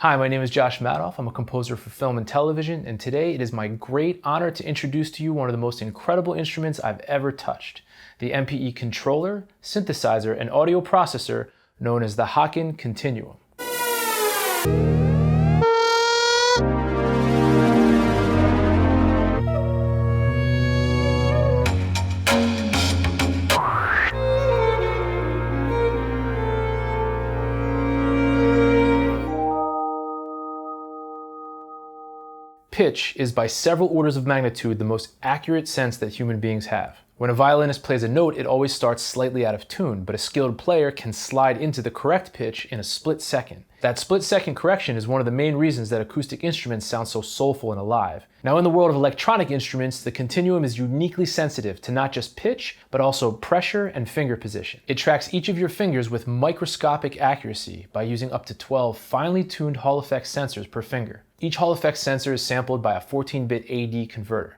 Hi, my name is Josh Madoff. I'm a composer for film and television, and today it is my great honor to introduce to you one of the most incredible instruments I've ever touched, the MPE controller, synthesizer, and audio processor known as the Haken Continuum. Pitch is by several orders of magnitude the most accurate sense that human beings have. When a violinist plays a note, it always starts slightly out of tune, but a skilled player can slide into the correct pitch in a split second. That split-second correction is one of the main reasons that acoustic instruments sound so soulful and alive. Now, in the world of electronic instruments, the continuum is uniquely sensitive to not just pitch, but also pressure and finger position. It tracks each of your fingers with microscopic accuracy by using up to 12 finely tuned Hall effect sensors per finger. Each Hall effect sensor is sampled by a 14-bit AD converter.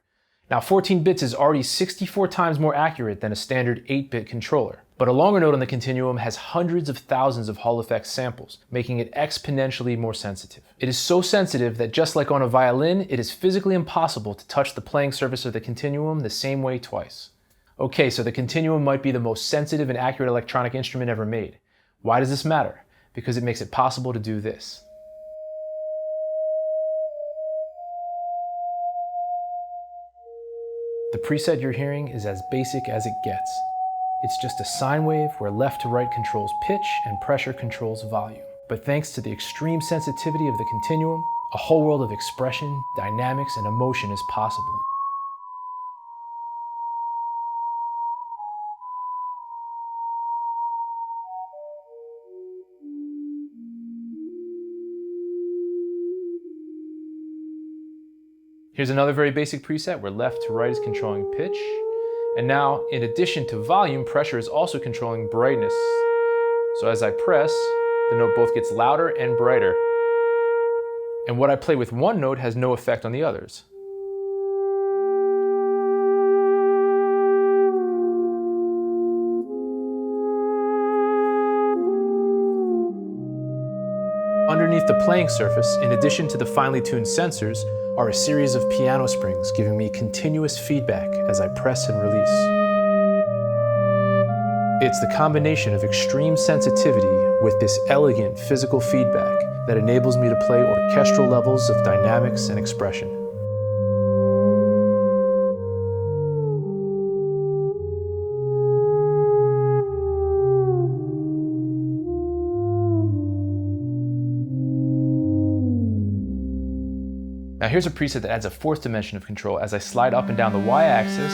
Now, 14 bits is already 64 times more accurate than a standard 8-bit controller. But a longer note on the continuum has hundreds of thousands of Hall effect samples, making it exponentially more sensitive. It is so sensitive that just like on a violin, it is physically impossible to touch the playing surface of the continuum the same way twice. Okay, so the continuum might be the most sensitive and accurate electronic instrument ever made. Why does this matter? Because it makes it possible to do this. The preset you're hearing is as basic as it gets. It's just a sine wave where left to right controls pitch and pressure controls volume. But thanks to the extreme sensitivity of the continuum, a whole world of expression, dynamics, and emotion is possible. Here's another very basic preset where left to right is controlling pitch. And now, in addition to volume, pressure is also controlling brightness. So as I press, the note both gets louder and brighter. And what I play with one note has no effect on the others. Underneath the playing surface, in addition to the finely tuned sensors, are a series of piano springs giving me continuous feedback as I press and release. It's the combination of extreme sensitivity with this elegant physical feedback that enables me to play orchestral levels of dynamics and expression. Now here's a preset that adds a fourth dimension of control. As I slide up and down the y-axis,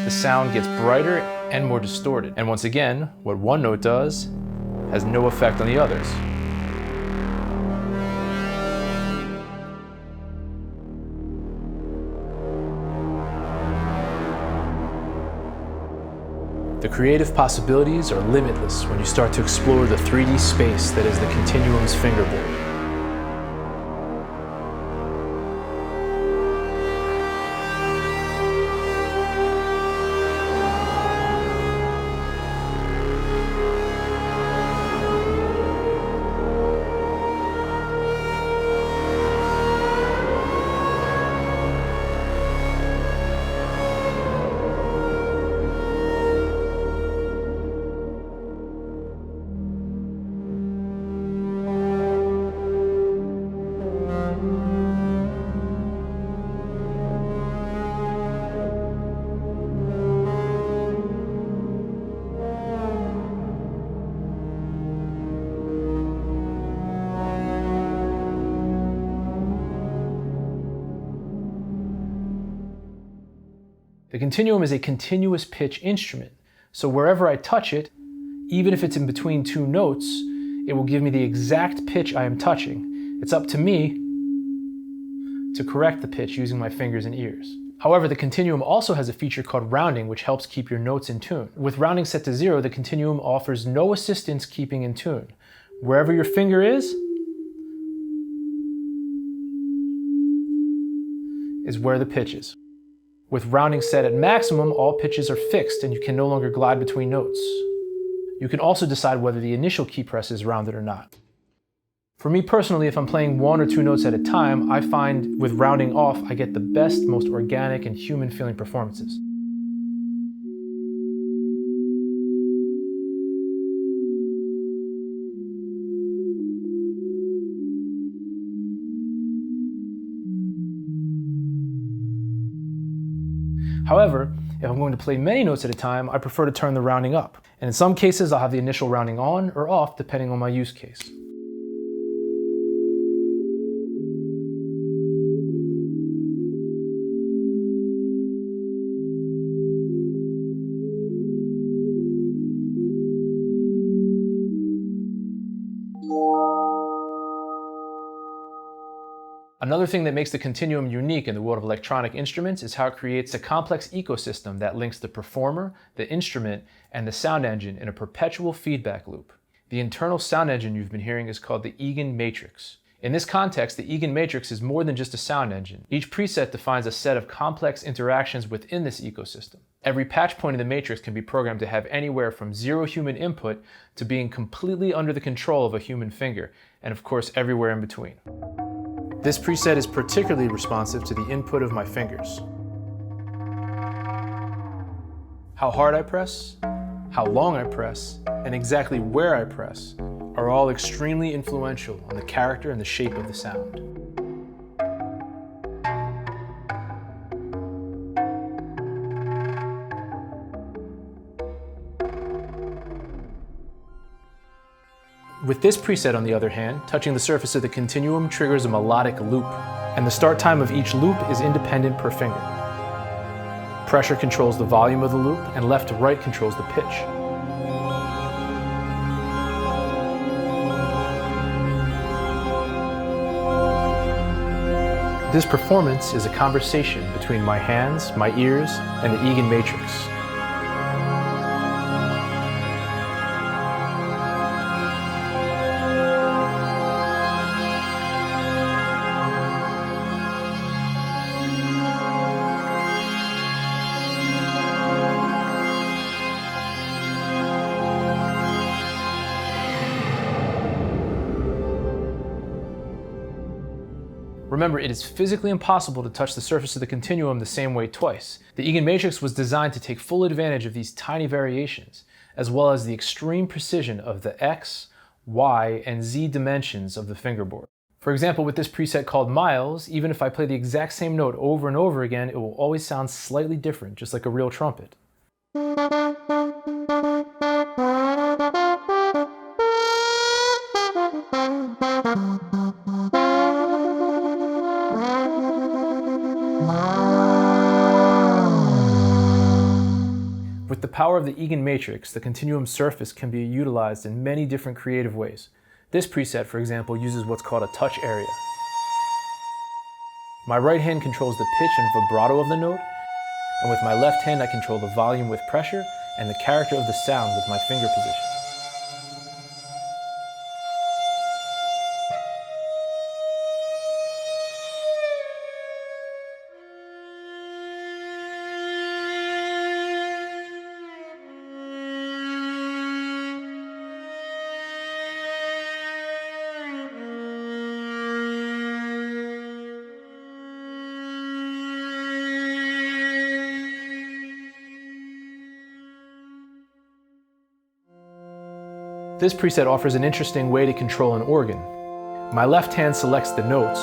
the sound gets brighter and more distorted. And once again, what one note does has no effect on the others. The creative possibilities are limitless when you start to explore the 3D space that is the continuum's fingerboard. The continuum is a continuous pitch instrument, so wherever I touch it, even if it's in between two notes, it will give me the exact pitch I am touching. It's up to me to correct the pitch using my fingers and ears. However, the continuum also has a feature called rounding, which helps keep your notes in tune. With rounding set to 0, the continuum offers no assistance keeping in tune. Wherever your finger is where the pitch is. With rounding set at maximum, all pitches are fixed and you can no longer glide between notes. You can also decide whether the initial key press is rounded or not. For me personally, if I'm playing 1 or 2 notes at a time, I find with rounding off, I get the best, most organic and human feeling performances. However, if I'm going to play many notes at a time, I prefer to turn the rounding up. And in some cases, I'll have the initial rounding on or off depending on my use case. Another thing that makes the Continuum unique in the world of electronic instruments is how it creates a complex ecosystem that links the performer, the instrument, and the sound engine in a perpetual feedback loop. The internal sound engine you've been hearing is called the EaganMatrix. In this context, the EaganMatrix is more than just a sound engine. Each preset defines a set of complex interactions within this ecosystem. Every patch point in the matrix can be programmed to have anywhere from 0 human input to being completely under the control of a human finger, and of course everywhere in between. This preset is particularly responsive to the input of my fingers. How hard I press, how long I press, and exactly where I press are all extremely influential on the character and the shape of the sound. With this preset, on the other hand, touching the surface of the Continuum triggers a melodic loop, and the start time of each loop is independent per finger. Pressure controls the volume of the loop, and left to right controls the pitch. This performance is a conversation between my hands, my ears, and the EaganMatrix. Remember, it is physically impossible to touch the surface of the Continuum the same way twice. The EaganMatrix was designed to take full advantage of these tiny variations, as well as the extreme precision of the X, Y, and Z dimensions of the fingerboard. For example, with this preset called Miles, even if I play the exact same note over and over again, it will always sound slightly different, just like a real trumpet. With the power of the EaganMatrix, the Continuum surface can be utilized in many different creative ways. This preset, for example, uses what's called a touch area. My right hand controls the pitch and vibrato of the note, and with my left hand I control the volume with pressure and the character of the sound with my finger position. This preset offers an interesting way to control an organ. My left hand selects the notes,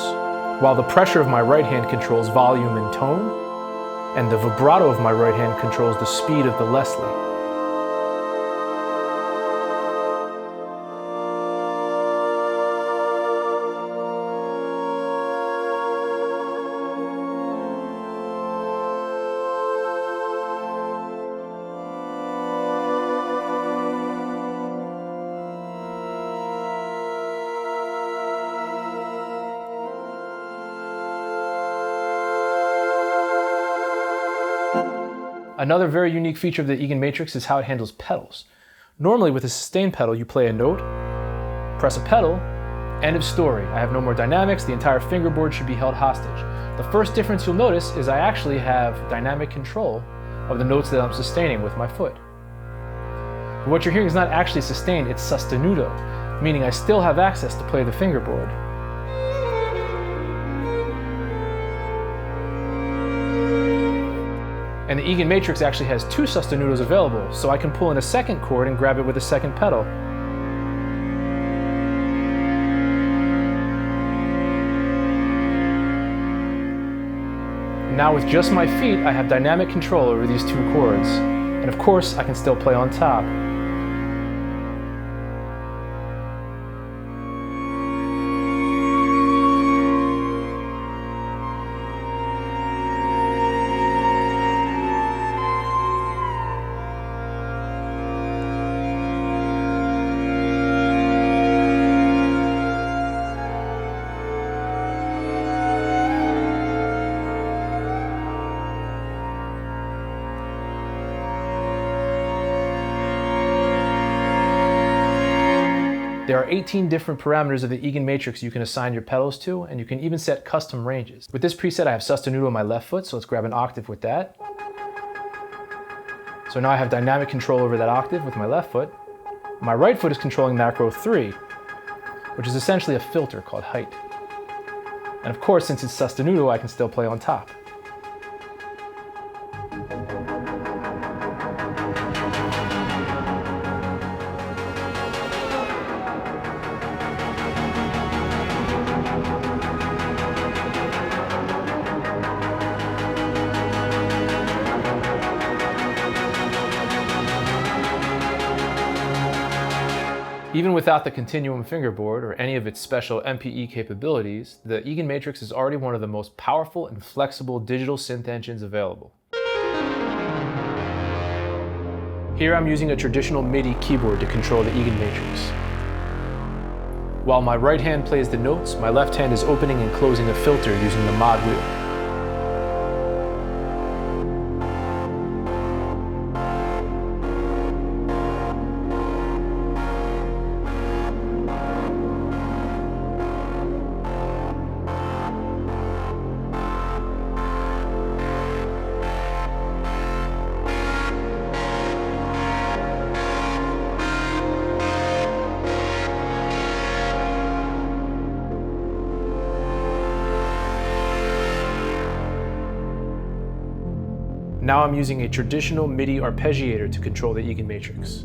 while the pressure of my right hand controls volume and tone, and the vibrato of my right hand controls the speed of the Leslie. Another very unique feature of the EaganMatrix is how it handles pedals. Normally with a sustain pedal, you play a note, press a pedal, end of story. I have no more dynamics, the entire fingerboard should be held hostage. The first difference you'll notice is I actually have dynamic control of the notes that I'm sustaining with my foot. But what you're hearing is not actually sustained, it's sostenuto. meaning I still have access to play the fingerboard. And the EaganMatrix actually has 2 Sostenutos available, so I can pull in a second chord and grab it with a second pedal. Now with just my feet, I have dynamic control over these 2 chords. And of course, I can still play on top. There are 18 different parameters of the EaganMatrix you can assign your pedals to, and you can even set custom ranges. With this preset, I have Sostenuto on my left foot, so let's grab an octave with that. So now I have dynamic control over that octave with my left foot. My right foot is controlling macro 3, which is essentially a filter called height. And of course, since it's Sostenuto, I can still play on top. Even without the Continuum fingerboard or any of its special MPE capabilities, the EaganMatrix is already one of the most powerful and flexible digital synth engines available. Here I'm using a traditional Midi keyboard to control the EaganMatrix. While my right hand plays the notes, my left hand is opening and closing a filter using the mod wheel. Now I'm using a traditional Midi arpeggiator to control the EaganMatrix.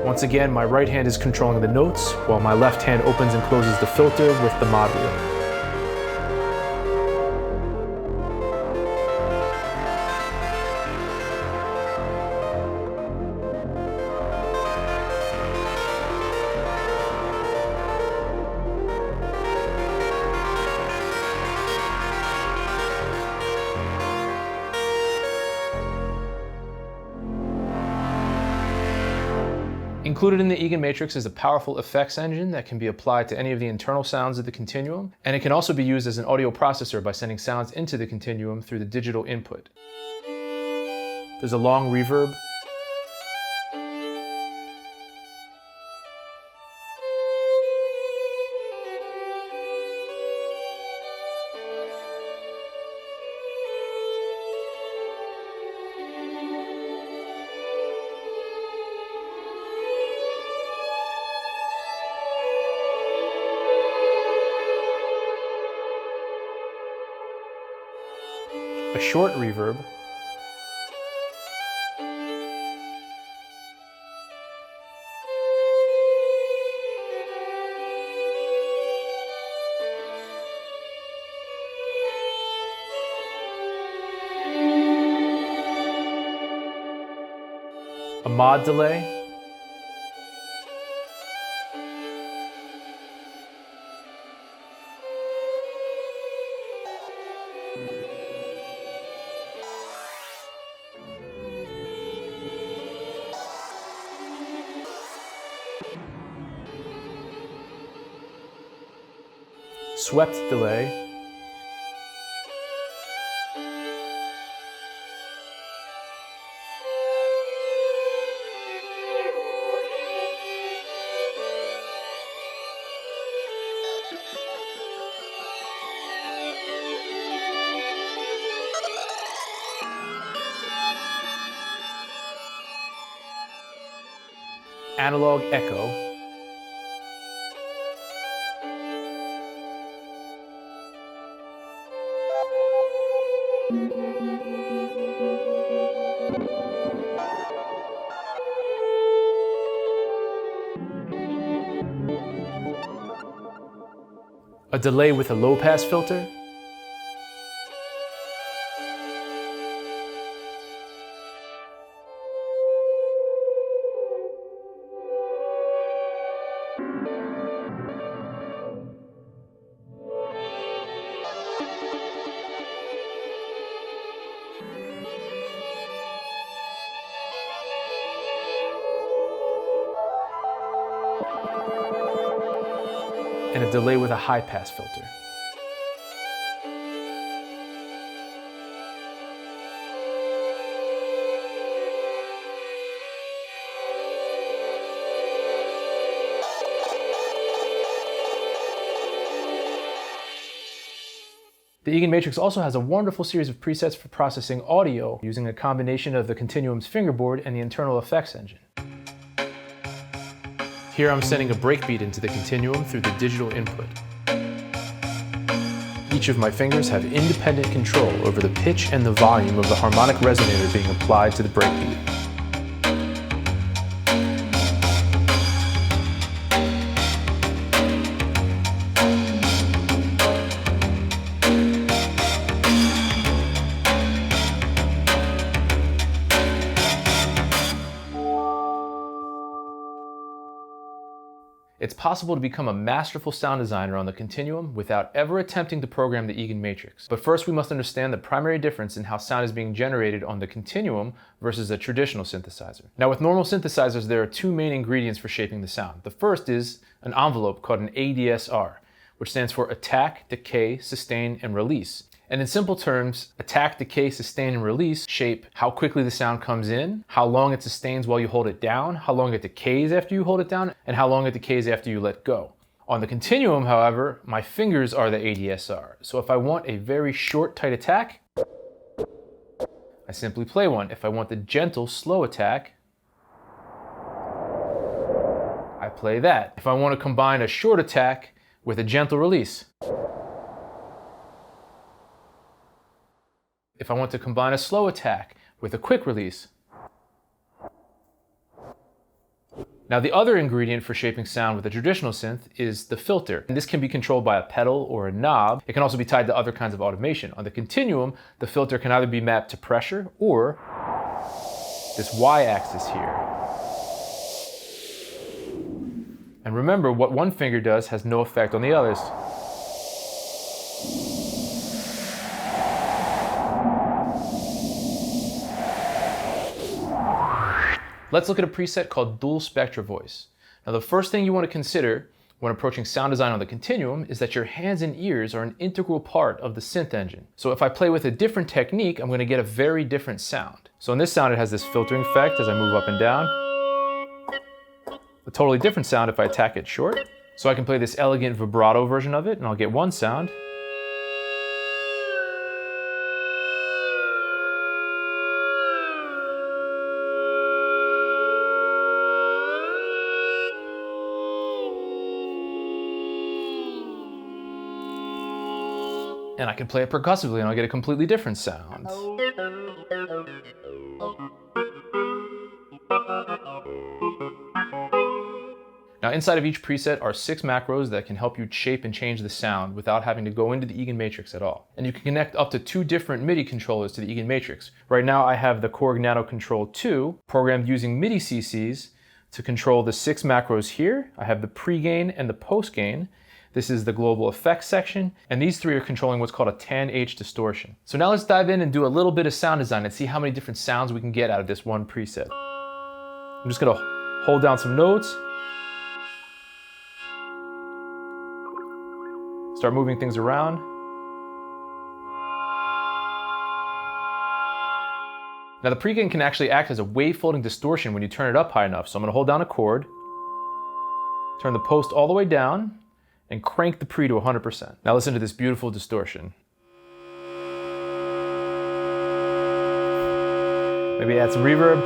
Once again, my right hand is controlling the notes, while my left hand opens and closes the filter with the mod wheel. Included in the EaganMatrix is a powerful effects engine that can be applied to any of the internal sounds of the Continuum, and it can also be used as an audio processor by sending sounds into the Continuum through the digital input. There's a long reverb, a short reverb, a mod delay, swept delay, analog echo, a delay with a low-pass filter, and a delay with a high-pass filter. The EaganMatrix also has a wonderful series of presets for processing audio using a combination of the Continuum's fingerboard and the internal effects engine. Here I'm sending a breakbeat into the Continuum through the digital input. Each of my fingers have independent control over the pitch and the volume of the harmonic resonator being applied to the breakbeat. It's possible to become a masterful sound designer on the Continuum without ever attempting to program the EaganMatrix. But first we must understand the primary difference in how sound is being generated on the Continuum versus a traditional synthesizer. Now with normal synthesizers there are two main ingredients for shaping the sound. The first is an envelope called an ADSR, which stands for attack, decay, sustain, and release. And in simple terms, attack, decay, sustain, and release shape how quickly the sound comes in, how long it sustains while you hold it down, how long it decays after you hold it down, and how long it decays after you let go. On the Continuum, however, my fingers are the ADSR. So if I want a very short, tight attack, I simply play one. If I want the gentle, slow attack, I play that. If I want to combine a short attack with a gentle release, if I want to combine a slow attack with a quick release. Now the other ingredient for shaping sound with a traditional synth is the filter. And this can be controlled by a pedal or a knob. It can also be tied to other kinds of automation. On the Continuum, the filter can either be mapped to pressure or this Y-axis here. And remember, what one finger does has no effect on the others. Let's look at a preset called Dual Spectra Voice. Now the first thing you want to consider when approaching sound design on the Continuum is that your hands and ears are an integral part of the synth engine. So if I play with a different technique, I'm going to get a very different sound. So in this sound it has this filtering effect as I move up and down. A totally different sound if I attack it short. So I can play this elegant vibrato version of it and I'll get one sound. And I can play it percussively and I'll get a completely different sound. Now inside of each preset are 6 macros that can help you shape and change the sound without having to go into the EaganMatrix at all. And you can connect up to 2 different Midi controllers to the EaganMatrix. Right now I have the Korg Nano Control 2 programmed using Midi CCs to control the 6 macros here. I have the pre-gain and the post-gain. This is the global effects section, and these 3 are controlling what's called a tan-H distortion. So now let's dive in and do a little bit of sound design and see how many different sounds we can get out of this one preset. I'm just gonna hold down some notes, start moving things around. Now the pre-gain can actually act as a wave-folding distortion when you turn it up high enough. So I'm gonna hold down a chord, turn the post all the way down, and crank the pre to 100%. Now listen to this beautiful distortion. Maybe add some reverb.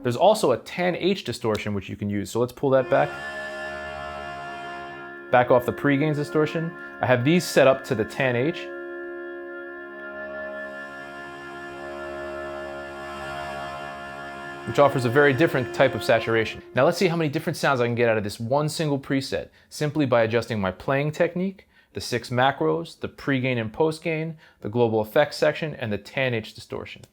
There's also a tan H distortion which you can use, so let's pull that back. Back off the pre-gains distortion. I have these set up to the tan H. Which offers a very different type of saturation. Now let's see how many different sounds I can get out of this one single preset, simply by adjusting my playing technique, the 6 macros, the pre-gain and post-gain, the global effects section, and the tan H distortion.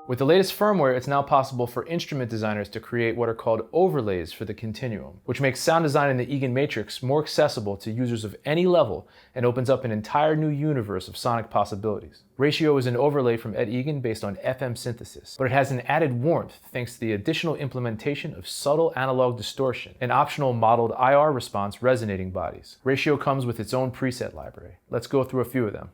With the latest firmware, it's now possible for instrument designers to create what are called overlays for the Continuum, which makes sound design in the EaganMatrix more accessible to users of any level and opens up an entire new universe of sonic possibilities. Ratio is an overlay from Ed Egan based on FM synthesis, but it has an added warmth thanks to the additional implementation of subtle analog distortion and optional modeled IR response resonating bodies. Ratio comes with its own preset library. Let's go through a few of them.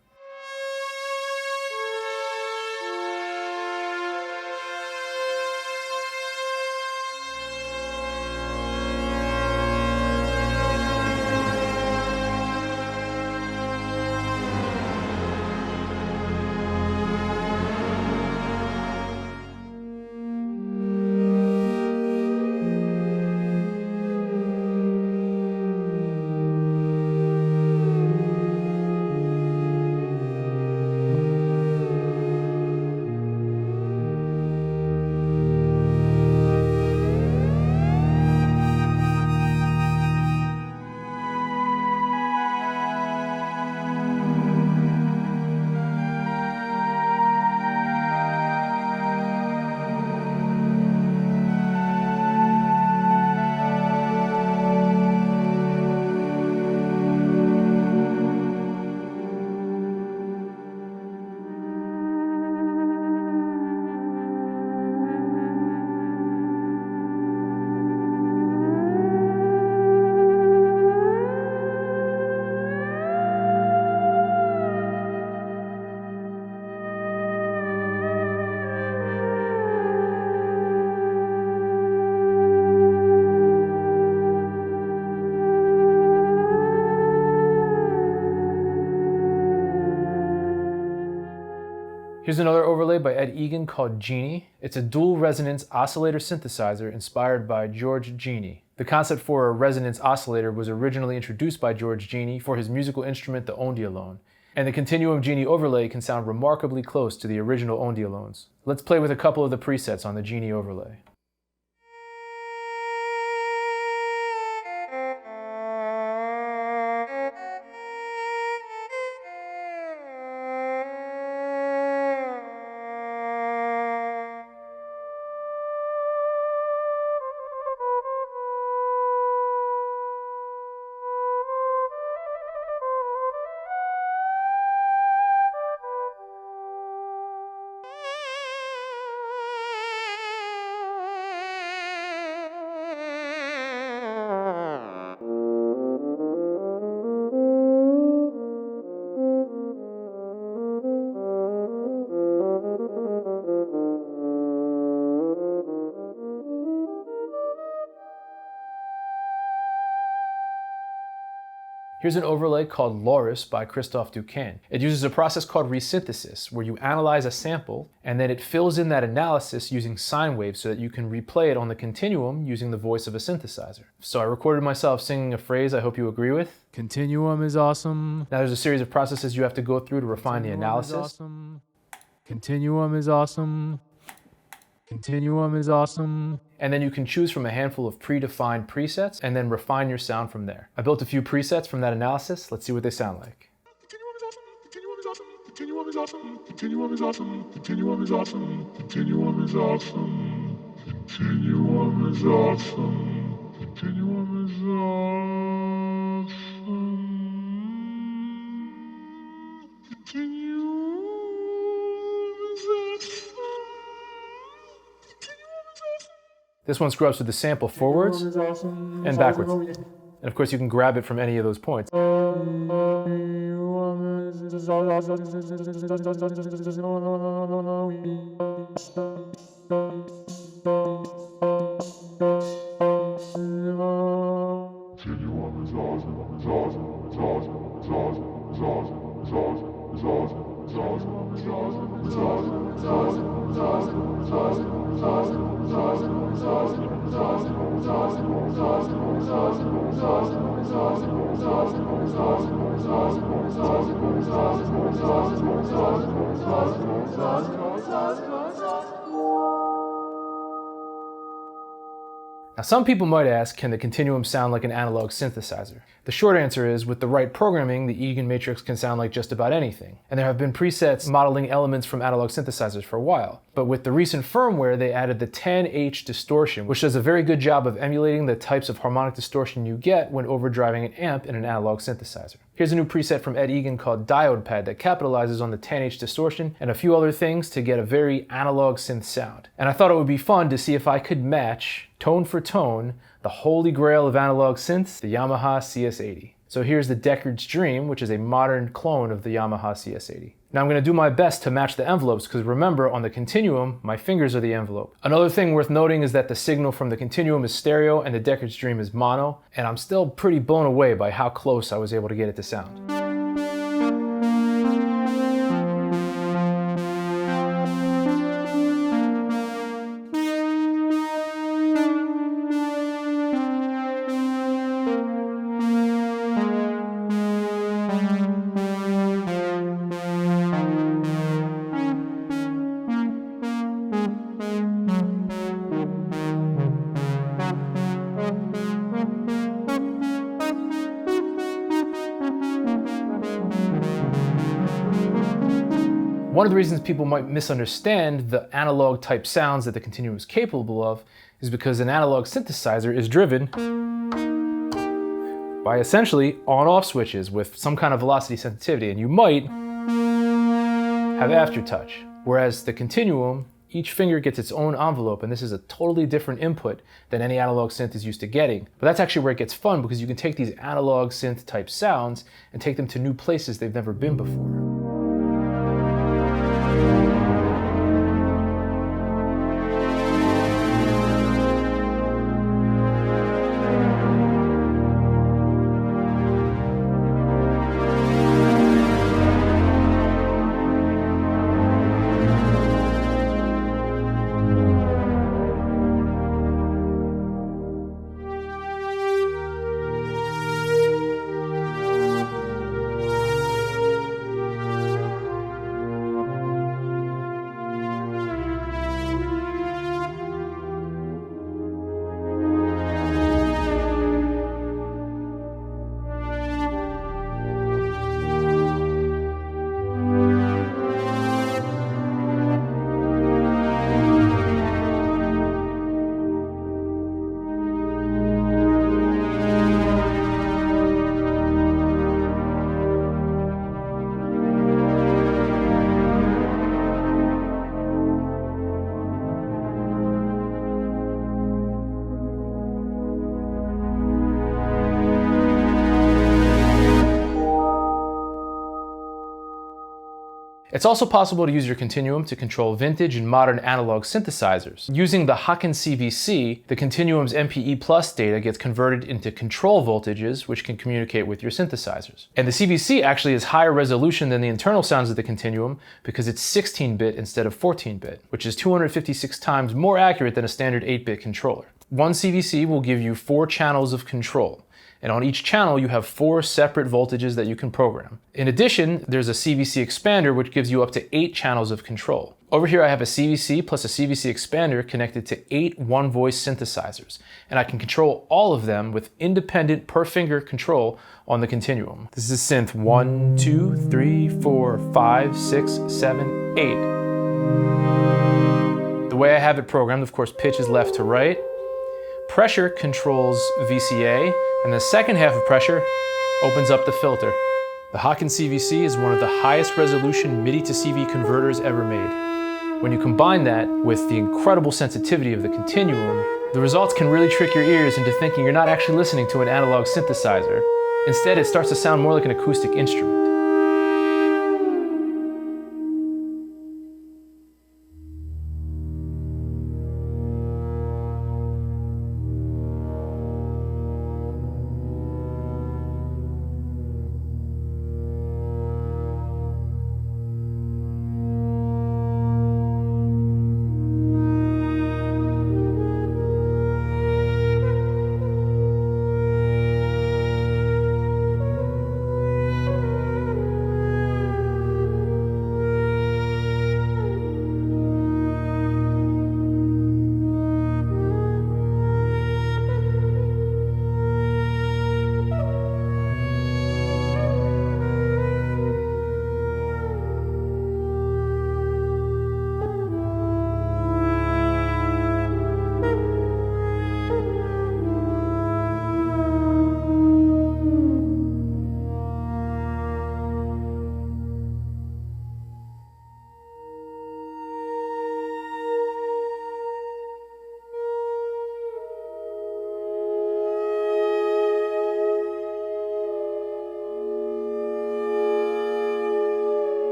Here's another overlay by Ed Egan called Genie. It's a dual resonance oscillator synthesizer inspired by George Genie. The concept for a resonance oscillator was originally introduced by George Genie for his musical instrument, the Ondialone. And the Continuum Genie overlay can sound remarkably close to the original Ondialones. Let's play with a couple of the presets on the Genie overlay. Here's an overlay called Loris by Christophe Duquesne. It uses a process called resynthesis, where you analyze a sample and then it fills in that analysis using sine waves so that you can replay it on the continuum using the voice of a synthesizer. So I recorded myself singing a phrase I hope you agree with. Continuum is awesome. Now there's a series of processes you have to go through to refine the analysis. Awesome. Continuum is awesome. Continuum is awesome. And then you can choose from a handful of predefined presets and then refine your sound from there. I built a few presets from that analysis. Let's see what they sound like. Continuum is awesome. Continuum is awesome. Continuum is awesome. Continuum is awesome. Continuum is awesome. Continuum is awesome. This one scrubs with the sample forwards and backwards. And of course you can grab it from any of those points. Now some people might ask, can the continuum sound like an analog synthesizer? The short answer is, with the right programming, the EaganMatrix can sound like just about anything. And there have been presets modeling elements from analog synthesizers for a while. But with the recent firmware, they added the 10H distortion, which does a very good job of emulating the types of harmonic distortion you get when overdriving an amp in an analog synthesizer. Here's a new preset from Ed Egan called Diode Pad that capitalizes on the 10H distortion and a few other things to get a very analog synth sound. And I thought it would be fun to see if I could match, tone for tone, the holy grail of analog synths, the Yamaha CS80. So here's the Deckard's Dream, which is a modern clone of the Yamaha CS80. Now I'm going to do my best to match the envelopes because remember, on the continuum, my fingers are the envelope. Another thing worth noting is that the signal from the continuum is stereo and the Deckard's Dream is mono, and I'm still pretty blown away by how close I was able to get it to sound. One of the reasons people might misunderstand the analog type sounds that the continuum is capable of is because an analog synthesizer is driven by essentially on-off switches with some kind of velocity sensitivity, and you might have aftertouch. Whereas the continuum, each finger gets its own envelope, and this is a totally different input than any analog synth is used to getting. But that's actually where it gets fun, because you can take these analog synth type sounds and take them to new places they've never been before. It's also possible to use your Continuum to control vintage and modern analog synthesizers. Using the Haken CVC, the Continuum's MPE Plus data gets converted into control voltages, which can communicate with your synthesizers. And the CVC actually is higher resolution than the internal sounds of the Continuum because it's 16-bit instead of 14-bit, which is 256 times more accurate than a standard 8-bit controller. One CVC will give you 4 channels of control. And on each channel, you have 4 separate voltages that you can program. In addition, there's a CVC expander, which gives you up to 8 channels of control. Over here, I have a CVC plus a CVC expander connected to 8 one-voice synthesizers, and I can control all of them with independent per-finger control on the Continuum. This is synth 1, 2, 3, 4, 5, 6, 7, 8. The way I have it programmed, of course, pitch is left to right. Pressure controls VCA, and the second half of pressure opens up the filter. The Haken CVC is one of the highest resolution MIDI to CV converters ever made. When you combine that with the incredible sensitivity of the Continuum, the results can really trick your ears into thinking you're not actually listening to an analog synthesizer. Instead, it starts to sound more like an acoustic instrument.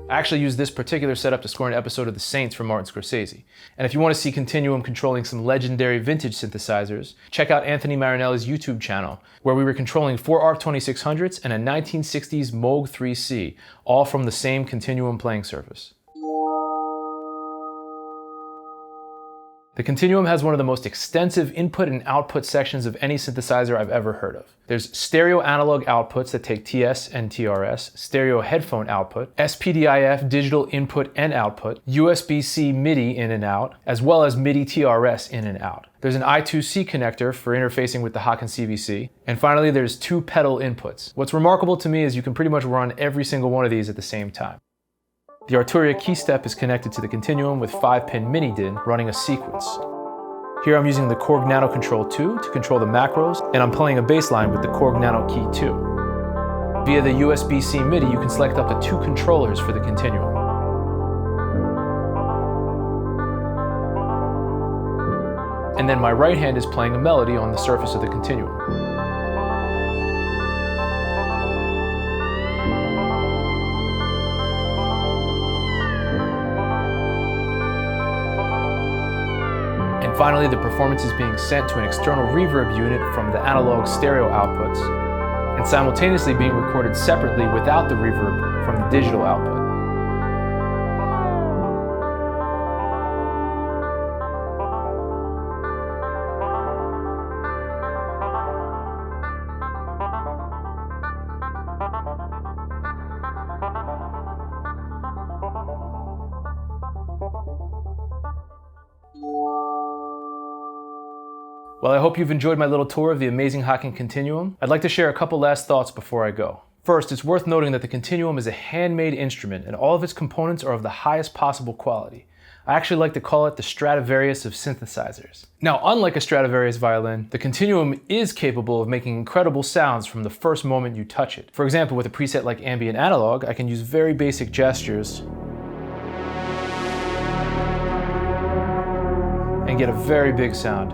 I actually used this particular setup to score an episode of The Synths for Martin Scorsese. And if you want to see Continuum controlling some legendary vintage synthesizers, check out Anthony Marinelli's YouTube channel, where we were controlling 4 ARP 2600s and a 1960s Moog 3C, all from the same Continuum playing surface. The Continuum has one of the most extensive input and output sections of any synthesizer I've ever heard of. There's stereo analog outputs that take TS and TRS, stereo headphone output, SPDIF digital input and output, USB-C MIDI in and out, as well as MIDI TRS in and out. There's an I2C connector for interfacing with the Haken CVC, and finally there's 2 pedal inputs. What's remarkable to me is you can pretty much run every single one of these at the same time. The Arturia key step is connected to the Continuum with 5-pin mini DIN running a sequence. Here I'm using the Korg Nano Control 2 to control the macros, and I'm playing a bass line with the Korg Nano Key 2. Via the USB-C MIDI, you can select up to 2 controllers for the Continuum. And then my right hand is playing a melody on the surface of the Continuum. Finally, the performance is being sent to an external reverb unit from the analog stereo outputs, and simultaneously being recorded separately without the reverb from the digital output. Well, I hope you've enjoyed my little tour of the amazing Haken Continuum. I'd like to share a couple last thoughts before I go. First, it's worth noting that the Continuum is a handmade instrument and all of its components are of the highest possible quality. I actually like to call it the Stradivarius of synthesizers. Now, unlike a Stradivarius violin, the Continuum is capable of making incredible sounds from the first moment you touch it. For example, with a preset like ambient analog, I can use very basic gestures and get a very big sound.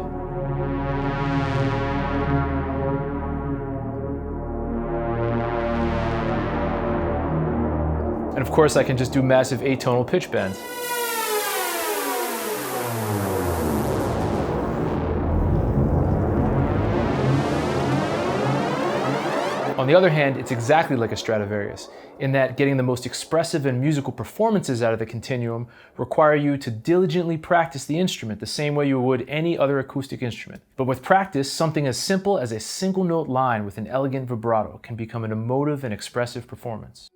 And of course, I can just do massive atonal pitch bends. On the other hand, it's exactly like a Stradivarius, in that getting the most expressive and musical performances out of the Continuum require you to diligently practice the instrument the same way you would any other acoustic instrument. But with practice, something as simple as a single note line with an elegant vibrato can become an emotive and expressive performance.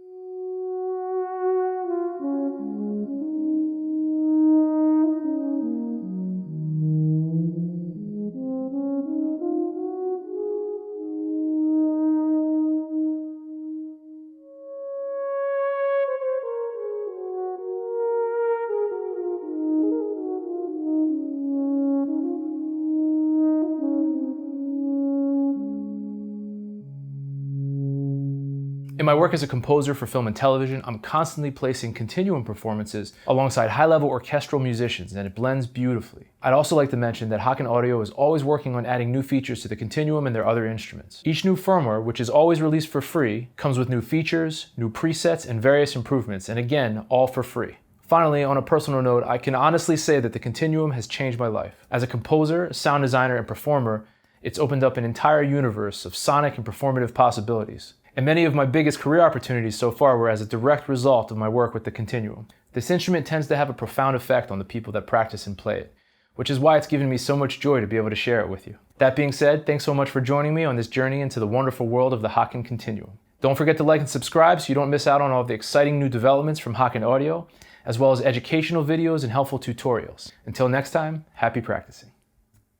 In my work as a composer for film and television, I'm constantly placing continuum performances alongside high-level orchestral musicians, and it blends beautifully. I'd also like to mention that Haken Audio is always working on adding new features to the Continuum and their other instruments. Each new firmware, which is always released for free, comes with new features, new presets, and various improvements, and again, all for free. Finally, on a personal note, I can honestly say that the Continuum has changed my life. As a composer, sound designer, and performer, it's opened up an entire universe of sonic and performative possibilities. And many of my biggest career opportunities so far were as a direct result of my work with the Continuum. This instrument tends to have a profound effect on the people that practice and play it, which is why it's given me so much joy to be able to share it with you. That being said, thanks so much for joining me on this journey into the wonderful world of the Haken Continuum. Don't forget to like and subscribe so you don't miss out on all of the exciting new developments from Haken Audio, as well as educational videos and helpful tutorials. Until next time, happy practicing.